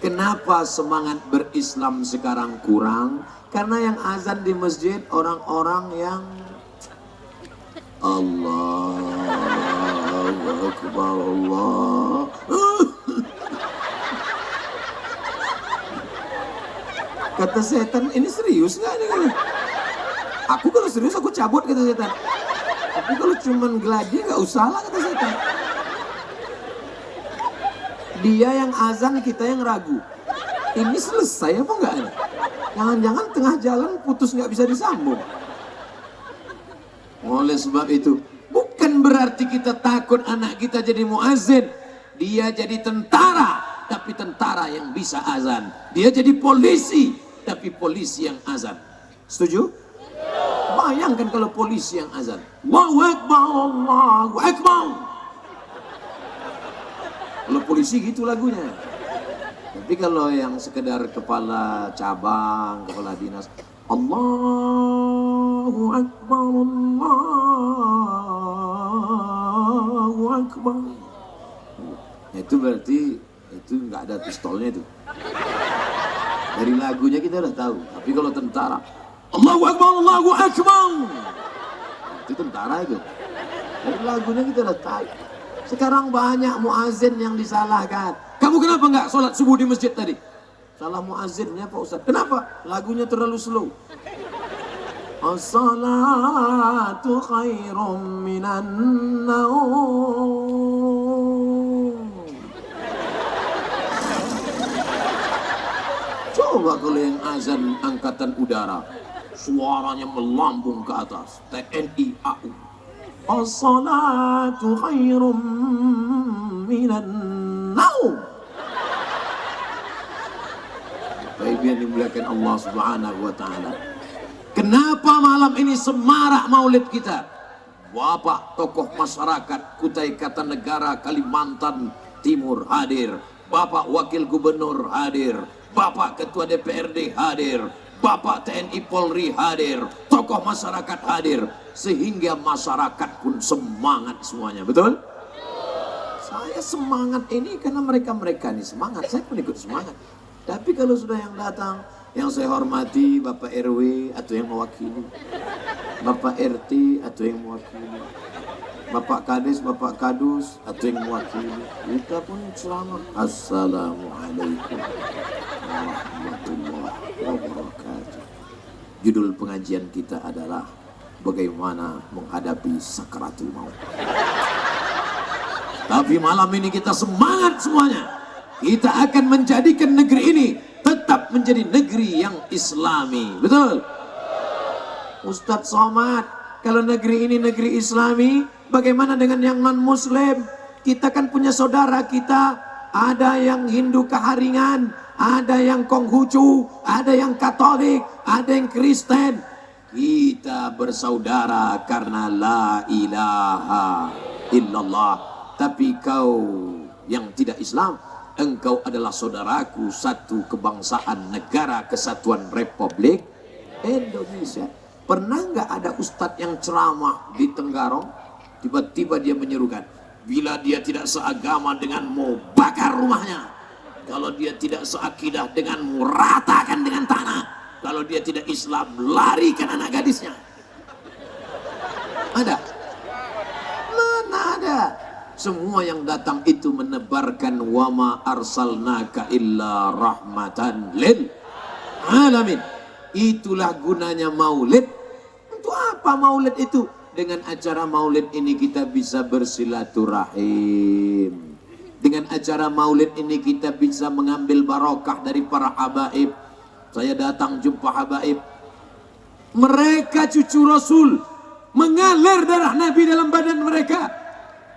Kenapa semangat berislam sekarang kurang? Karena yang azan di masjid orang-orang yang Allahu Akbar, Allah. Kata setan, ini serius nggak nih? Aku kalau serius aku cabut, kata setan. Tapi kalau cuman gladi nggak usah lah, kata setan. Dia yang azan, kita yang ragu. Ini selesai apa enggak? Jangan-jangan tengah jalan putus nggak bisa disambung. Oleh sebab itu, bukan berarti kita takut anak kita jadi muazin. Dia jadi tentara, tapi tentara yang bisa azan. Dia jadi polisi, tapi polisi yang azan. Setuju? Bayangkan kalau polisi yang azan. Allahu Akbar, Allahu Akbar. Kalau polisi gitu lagunya. Tapi kalau yang sekedar kepala cabang, kepala dinas, Allahu Akbar, Allahu Akbar. Itu berarti itu nggak ada pistolnya itu. Dari lagunya kita udah tahu. Tapi kalau tentara, Allahu Akbar, Allahu Akbar. Itu tentara itu. Dari lagunya kita udah tahu. Sekarang banyak muazin yang disalahkan. Kamu kenapa nggak sholat subuh di masjid tadi? Salah muazinnya Pak Ustaz. Kenapa? Lagunya terlalu slow. As-salatu khairum minan naum. Coba kalau yang azan angkatan udara, suaranya melambung ke atas. TNI AU. As-salatu khairum minan naum. Baik yang dimuliakan Allah Subhanahu wa taala. Kenapa malam ini semarak maulid kita? Bapak tokoh masyarakat Kutai Kartanegara Kalimantan Timur hadir. Bapak wakil gubernur hadir. Bapak ketua DPRD hadir. Bapak TNI Polri hadir, tokoh masyarakat hadir, sehingga masyarakat pun semangat semuanya, betul? Saya semangat ini karena mereka ini semangat, saya pun ikut semangat. Tapi kalau sudah yang datang, yang saya hormati Bapak RW atau yang mewakili, Bapak RT atau yang mewakili, Bapak Kades, Bapak Kadus atau yang mewakili, kita pun ceramah. Assalamualaikum warahmatullahi wabarakatuh. Judul pengajian kita adalah bagaimana menghadapi sakaratul maut. Tapi malam ini kita semangat semuanya. Kita akan menjadikan negeri ini tetap menjadi negeri yang islami. Betul? Ustadz Somad, kalau negeri ini negeri islami, bagaimana dengan yang non muslim? Kita kan punya saudara kita, ada yang Hindu Keharingan, ada yang Konghucu, ada yang Katolik, ada yang Kristen. Kita bersaudara karena la ilaha illallah. Tapi kau yang tidak Islam, engkau adalah saudaraku satu kebangsaan negara kesatuan Republik Indonesia. Pernah nggak ada ustadz yang ceramah di Tenggarong, tiba-tiba dia menyerukan, bila dia tidak seagama denganmu, bakar rumahnya. Kalau dia tidak seakidah denganmu, ratakan dengan tanah. Kalau dia tidak Islam, larikan anak gadisnya. Ada? Mana ada? Semua yang datang itu menebarkan wama arsalnaka illa rahmatan lil alamin. Itulah gunanya maulid. Untuk apa maulid itu? Dengan acara maulid ini kita bisa bersilaturahim. Dengan acara maulid ini kita bisa mengambil barokah dari para habaib. Saya datang jumpa habaib. Mereka cucu Rasul. Mengalir darah Nabi dalam badan mereka.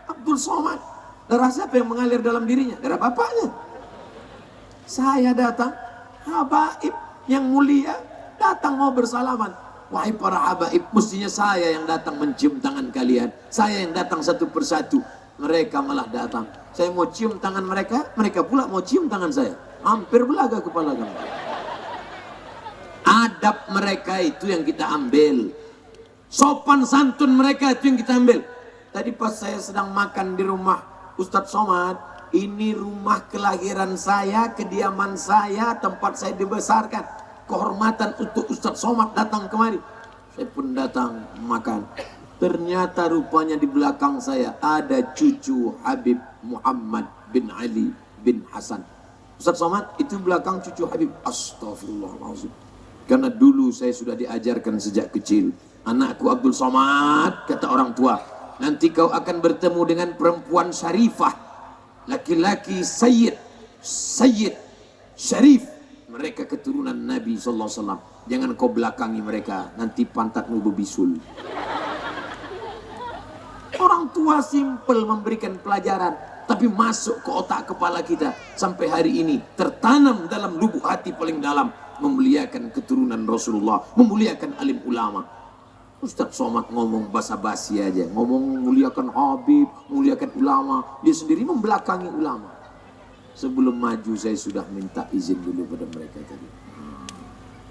Abdul Somad. Darah siapa yang mengalir dalam dirinya? Darah bapaknya. Saya datang. Habaib yang mulia. Datang mau bersalaman. Wahai para habaib, mestinya saya yang datang mencium tangan kalian. Saya yang datang satu persatu. Mereka malah datang. Saya mau cium tangan mereka, mereka pula mau cium tangan saya. Hampir belaga kepala kami. Adab mereka itu yang kita ambil. Sopan santun mereka itu yang kita ambil. Tadi pas saya sedang makan di rumah Ustadz Somad, ini rumah kelahiran saya, kediaman saya, tempat saya dibesarkan. Kehormatan untuk Ustadz Somad datang kemari. Saya pun datang makan. Ternyata rupanya di belakang saya ada cucu Habib Muhammad bin Ali bin Hasan. Ustadz Somad itu belakang cucu Habib. Astagfirullahaladzim. Karena dulu saya sudah diajarkan sejak kecil. Anakku Abdul Somad, kata orang tua, nanti kau akan bertemu dengan perempuan syarifah. Laki-laki sayyid, syarif. Mereka keturunan Nabi SAW. Jangan kau belakangi mereka, nanti pantatmu berbisul. Orang tua simpel memberikan pelajaran, tapi masuk ke otak kepala kita. Sampai hari ini tertanam dalam lubuk hati paling dalam. Memuliakan keturunan Rasulullah, memuliakan alim ulama. Ustadz Somad ngomong basa-basi aja, ngomong memuliakan Habib, memuliakan ulama. Dia sendiri membelakangi ulama. Sebelum maju saya sudah minta izin dulu pada mereka tadi.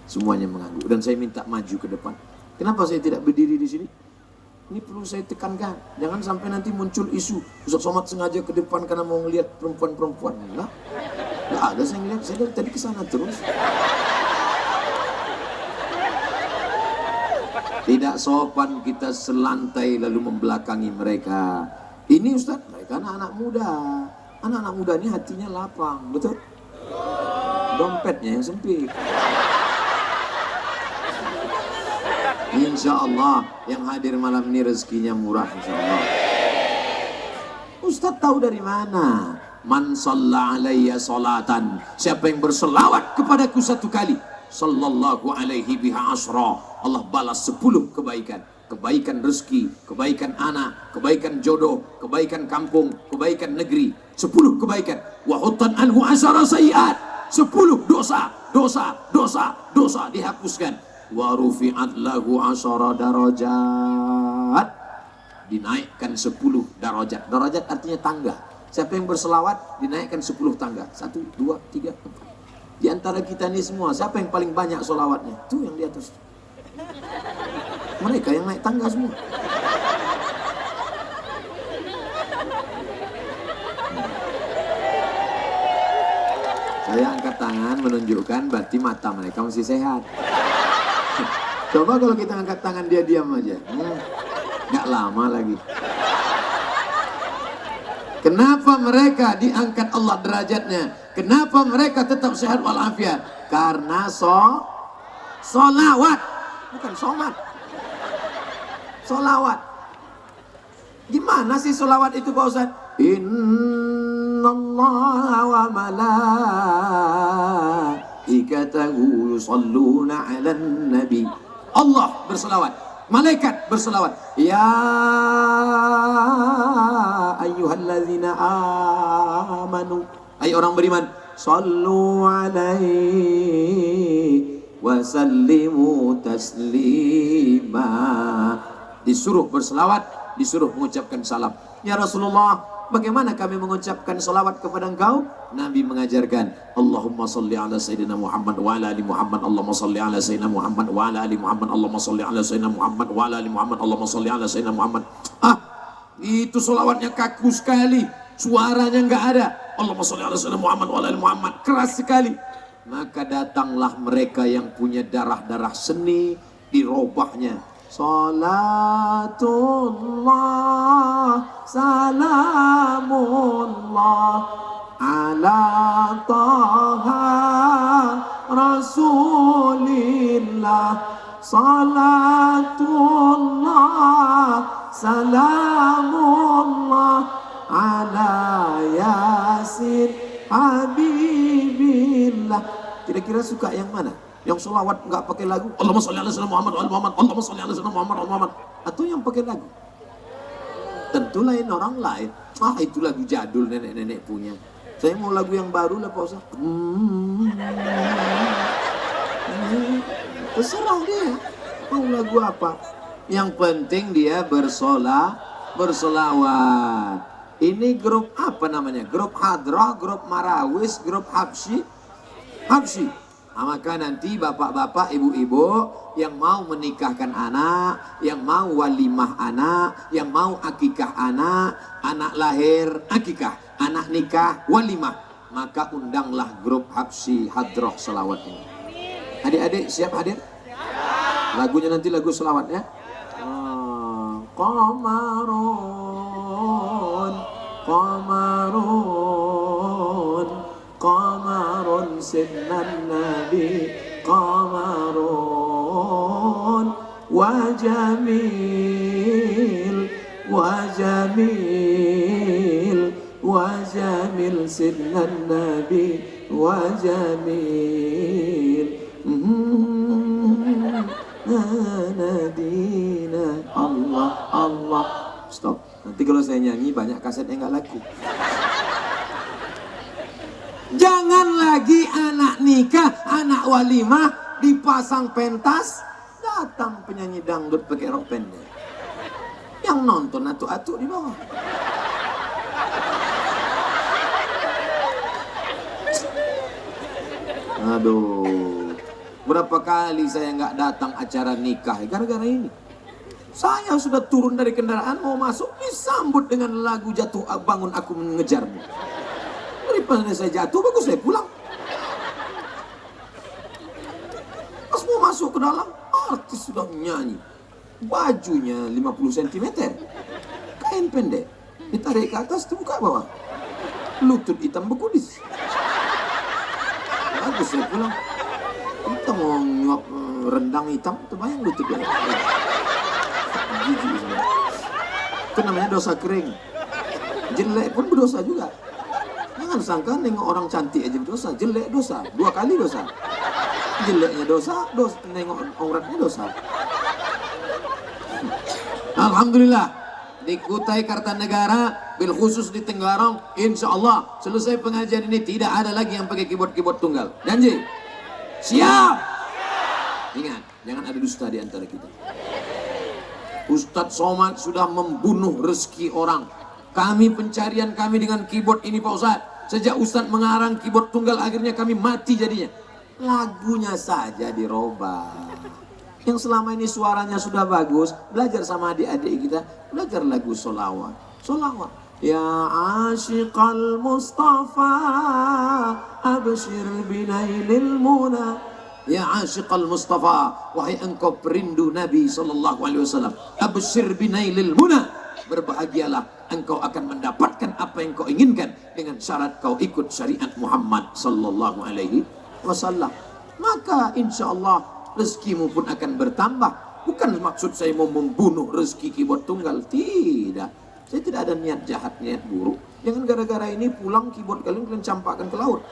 Semuanya mengangguk dan saya minta maju ke depan. Kenapa saya tidak berdiri di sini? Ini perlu saya tekankan. Jangan sampai nanti muncul isu Ustadz Somad sengaja ke depan karena mau ngelihat perempuan-perempuan. Enggak ada saya ngelihat, saya dari tadi ke sana terus. Tidak sopan kita selantai lalu membelakangi mereka. Ini Ustadz, mereka anak-anak muda. Anak-anak muda ini hatinya lapang, betul? Dompetnya yang sempit. Insya Allah yang hadir malam ini rezekinya murah, insya Allah. Ustadz tahu dari mana? Man shalla alayya salatan. Siapa yang berselawat kepadaku satu kali, sallallahu alaihi biha asra. Allah balas 10 kebaikan. Kebaikan rezeki, kebaikan anak, kebaikan jodoh, kebaikan kampung, kebaikan negeri. 10 kebaikan. Wa huttan anhu asyara sayyi'at. 10 dosa dihapuskan. Wa rufi'at lahu asyara darajat. Dinaikkan 10 darajat. Darajat artinya tangga. Siapa yang berselawat dinaikkan 10 tangga. 1, 2, 3, 4. Di antara kita ini semua, siapa yang paling banyak selawatnya? Itu yang di atas. Mereka yang naik tangga semua. Saya angkat tangan menunjukkan berarti mata mereka masih sehat. Coba kalau kita angkat tangan dia diam aja. Gak lama lagi. Kenapa mereka diangkat Allah derajatnya? Kenapa mereka tetap sehat walafiat? Karena solawat. Bukan somat. Solawat. Gimana sih solawat itu Pak Ustaz? Innallaha wa malaikatahu yusalluna 'alan nabi. Allah berselawat, malaikat berselawat. Ya ayyuhalladzina amanu. Hai orang beriman, sallu alaihi wa sallimu taslima. Disuruh berselawat, disuruh mengucapkan salam. Ya Rasulullah, bagaimana kami mengucapkan salawat kepada engkau? Nabi mengajarkan, Allahumma salli ala Sayyidina Muhammad wa ala ali Muhammad, Allahumma salli ala Sayyidina Muhammad wa ala ali Muhammad, Allahumma salli ala Sayyidina Muhammad wa ala ali Muhammad, Allahumma salli ala Sayyidina Muhammad. Itu salawatnya kaku sekali, suaranya enggak ada. Allahumma salli ala Sayyidina Muhammad wa ala ali Muhammad, keras sekali. Maka datanglah mereka yang punya darah-darah seni, dirobahnya. Salatullah, salamullah, ala taha rasulillah, salatullah salamullah ala yasin habibillah. Kira-kira suka yang mana? Yang selawat nggak pakai lagu, Allahumma sholli ala sayyidina Muhammad wa ala Muhammad, Allahumma sholli ala sayyidina Muhammad wa ala Muhammad, atau yang pakai lagu? Tentu lain orang lain. Itu lagu jadul nenek-nenek punya. Saya mau lagu yang baru lah Pak Ustaz. Terserah dia mau lagu apa. Yang penting dia bersolawat. Ini grup apa namanya? Grup Hadrah, grup Marawis, grup Habsyi. Maka nanti bapak-bapak, ibu-ibu yang mau menikahkan anak, yang mau walimah anak, yang mau akikah anak, anak lahir akikah, anak nikah walimah, maka undanglah grup Habsyi Hadrah selawat ini. Adik-adik siap hadir? Lagunya nanti lagu selawat ya. Qamarun sinnan nabi qamarun wa jamil sinnan nabi wa jamil nadina Allah Allah. Stop. Nanti kalau saya nyanyi banyak kaset yang nggak laku. Jangan lagi anak nikah, anak walimah dipasang pentas, datang penyanyi dangdut pakai rok pendek. Yang nonton atu-atu di bawah. Aduh, berapa kali saya nggak datang acara nikah gara-gara ini. Saya sudah turun dari kendaraan mau masuk disambut dengan lagu jatuh bangun aku mengejarmu. Daripada saya jatuh, bagus saya pulang. Pas mau masuk ke dalam, artis sudah nyanyi. Bajunya 50 cm, kain pendek, ditarik ke atas, terbuka bawah. Lutut hitam bekudis. Bagus saya pulang. Kita mau nyuap rendang hitam, terbayang lututnya. Itu namanya dosa kering. Jelek pun berdosa juga. Jangan sangka nengok orang cantik aja dosa, jelek dosa, 2 kali dosa. Jeleknya dosa, nengok auratnya dosa. Alhamdulillah, di Kutai Kartanegara, bil khusus di Tenggarong, insya Allah selesai pengajian ini tidak ada lagi yang pakai keyboard tunggal. Janji? Siap? Ingat, jangan ada dusta di antara kita. Ustadz Somad sudah membunuh rezeki orang. Kami pencarian kami dengan keyboard ini Pak Ustadz. Sejak Ustadz mengarang keyboard tunggal akhirnya kami mati jadinya. Lagunya saja dirubah. Yang selama ini suaranya sudah bagus, belajar sama adik-adik kita, belajar lagu solawat. Solawat. Ya asyiqal Mustafa, abshir binailil muna. Ya asyiqal Mustafa, wahai engkau perindu Nabi SAW. Abshir binailil muna. Berbahagialah, engkau akan mendapatkan apa yang kau inginkan dengan syarat kau ikut syariat Muhammad sallallahu alaihi wasallam. Maka insya Allah rezekimu pun akan bertambah. Bukan maksud saya mau membunuh rezeki keyboard tunggal, tidak. Saya tidak ada niat jahat, niat buruk. Jangan gara-gara ini pulang keyboard kalian campakkan ke laut.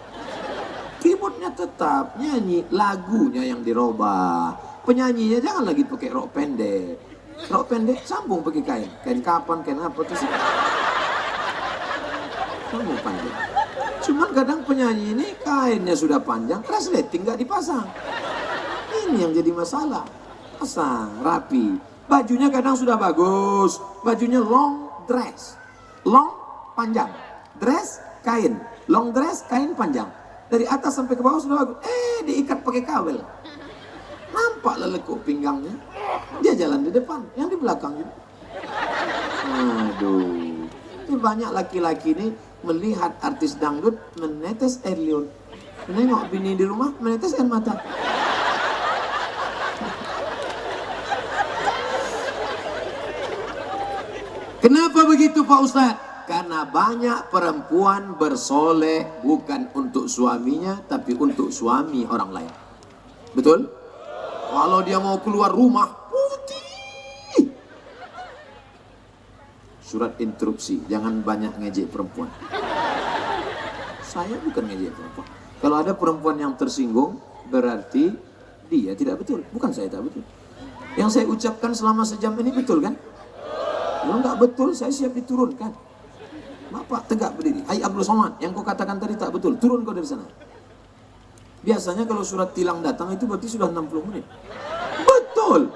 Keyboardnya tetap nyanyi, lagunya yang dirubah. Penyanyinya jangan lagi pakai rok pendek. Rok pendek sambung pakai kain kapan, kain apa tuh sih? Sambung panjang. Cuman kadang penyanyi ini kainnya sudah panjang, resleting nggak dipasang. Ini yang jadi masalah. Pasang rapi. Bajunya kadang sudah bagus, bajunya long dress, long panjang, dress kain, long dress kain panjang. Dari atas sampai ke bawah sudah bagus. Diikat pakai kabel. Nampaklah lekuk pinggangnya. Dia jalan di depan, yang di belakang gitu. Aduh. Ini banyak laki-laki ini melihat artis dangdut menetes air liur. Menengok bini di rumah menetes air mata. Kenapa begitu Pak Ustadz? Karena banyak perempuan bersoleh bukan untuk suaminya, tapi untuk suami orang lain. Betul? Kalau dia mau keluar rumah, putih. Surat interupsi, jangan banyak ngejek perempuan. Saya bukan ngejek perempuan. Kalau ada perempuan yang tersinggung, berarti dia tidak betul. Bukan saya tak betul. Yang saya ucapkan selama sejam ini betul kan? Kalau nggak betul, saya siap diturunkan. Bapak tegak berdiri. Hai Abdul Somad, yang kau katakan tadi tak betul. Turun kau dari sana. Biasanya kalau surat tilang datang itu berarti sudah 60 menit. Betul.